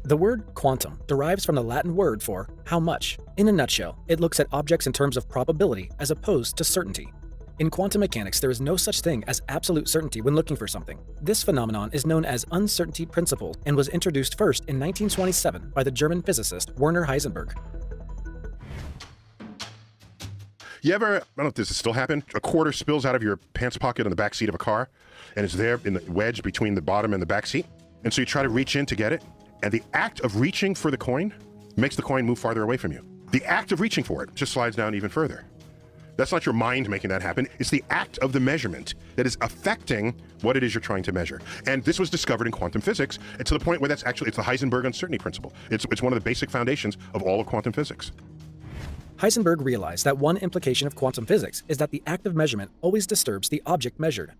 The word quantum derives from the Latin word for how much. In a nutshell, it looks at objects in terms of probability as opposed to certainty. In quantum mechanics, there is no such thing as absolute certainty when looking for something. This phenomenon is known as uncertainty principle and was introduced first in 1927 by the German physicist Werner Heisenberg. You ever, I don't know if this has still happened, a quarter spills out of your pants pocket on the back seat of a car, and it's there in the wedge between the bottom and the back seat, and so you try to reach in to get it, and the act of reaching for the coin makes the coin move farther away from you. The act of reaching for it just slides down even further. That's not your mind making that happen. It's the act of the measurement that is affecting what it is you're trying to measure. And this was discovered in quantum physics, and to the point where it's the Heisenberg uncertainty principle. It's one of the basic foundations of all of quantum physics. Heisenberg realized that one implication of quantum physics is that the act of measurement always disturbs the object measured.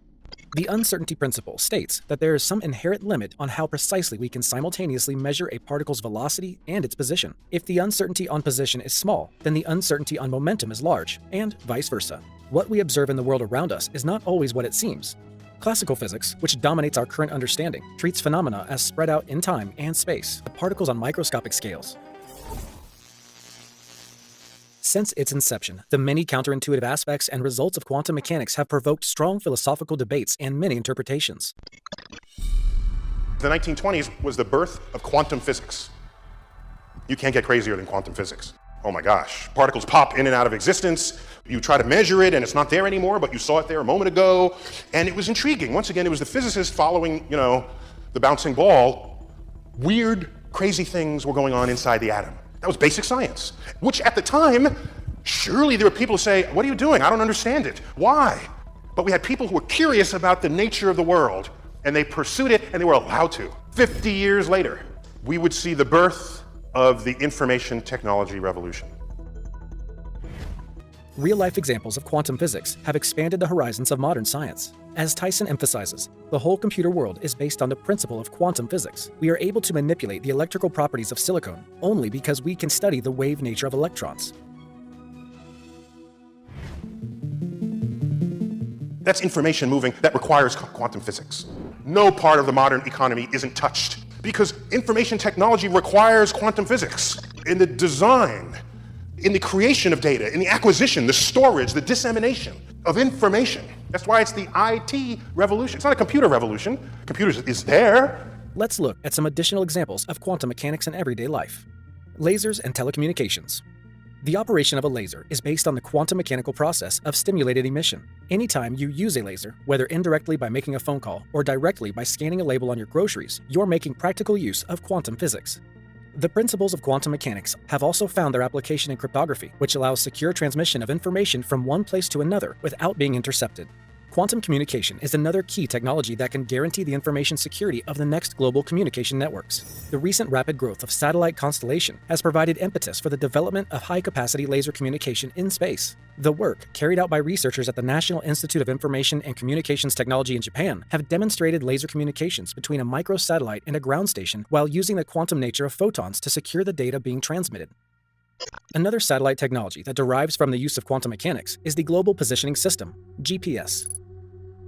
The uncertainty principle states that there is some inherent limit on how precisely we can simultaneously measure a particle's velocity and its position. If the uncertainty on position is small, then the uncertainty on momentum is large, and vice versa. What we observe in the world around us is not always what it seems. Classical physics, which dominates our current understanding, treats phenomena as spread out in time and space, particles on microscopic scales. Since its inception, the many counterintuitive aspects and results of quantum mechanics have provoked strong philosophical debates and many interpretations. The 1920s was the birth of quantum physics. You can't get crazier than quantum physics. Oh my gosh, particles pop in and out of existence. You try to measure it and it's not there anymore, but you saw it there a moment ago. And it was intriguing. Once again, it was the physicists following, the bouncing ball. Weird, crazy things were going on inside the atom. That was basic science, which at the time, surely there were people who say, what are you doing? I don't understand it. Why? But we had people who were curious about the nature of the world, and they pursued it, and they were allowed to. 50 years later, we would see the birth of the information technology revolution. Real-life examples of quantum physics have expanded the horizons of modern science. As TYSON emphasizes, the whole computer world is based on the principle of quantum physics. We are able to manipulate the electrical properties of silicon only because we can study the wave nature of electrons. That's information moving that requires quantum physics. No part of the modern economy isn't touched because information technology requires quantum physics in the design, in the creation of data, in the acquisition, the storage, the dissemination of information. That's why it's the IT revolution. It's not a computer revolution. Computers is there. Let's look at some additional examples of quantum mechanics in everyday life. Lasers and telecommunications. The operation of a laser is based on the quantum mechanical process of stimulated emission. Anytime you use a laser, whether indirectly by making a phone call or directly by scanning a label on your groceries, you're making practical use of quantum physics. The principles of quantum mechanics have also found their application in cryptography, which allows secure transmission of information from one place to another without being intercepted. Quantum communication is another key technology that can guarantee the information security of the next global communication networks. The recent rapid growth of satellite constellation has provided impetus for the development of high-capacity laser communication in space. The work carried out by researchers at the National Institute of Information and Communications Technology in Japan have demonstrated laser communications between a microsatellite and a ground station while using the quantum nature of photons to secure the data being transmitted. Another satellite technology that derives from the use of quantum mechanics is the Global Positioning System, GPS.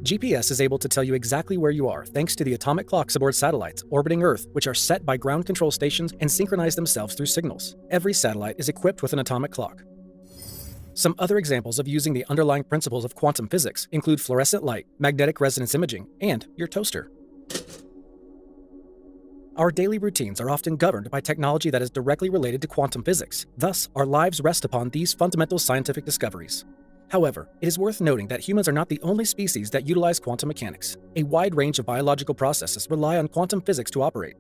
GPS is able to tell you exactly where you are thanks to the atomic clocks aboard satellites orbiting Earth, which are set by ground control stations and synchronize themselves through signals. Every satellite is equipped with an atomic clock. Some other examples of using the underlying principles of quantum physics include fluorescent light, magnetic resonance imaging, and your toaster. Our daily routines are often governed by technology that is directly related to quantum physics. Thus, our lives rest upon these fundamental scientific discoveries. However, it is worth noting that humans are not the only species that utilize quantum mechanics. A wide range of biological processes rely on quantum physics to operate.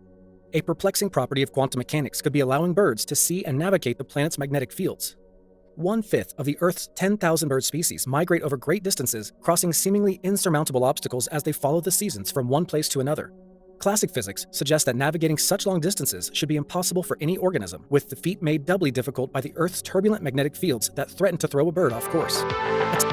A perplexing property of quantum mechanics could be allowing birds to see and navigate the planet's magnetic fields. 1/5 of the Earth's 10,000 bird species migrate over great distances, crossing seemingly insurmountable obstacles as they follow the seasons from one place to another. Classic physics suggests that navigating such long distances should be impossible for any organism, with the feat made doubly difficult by the Earth's turbulent magnetic fields that threaten to throw a bird off course. A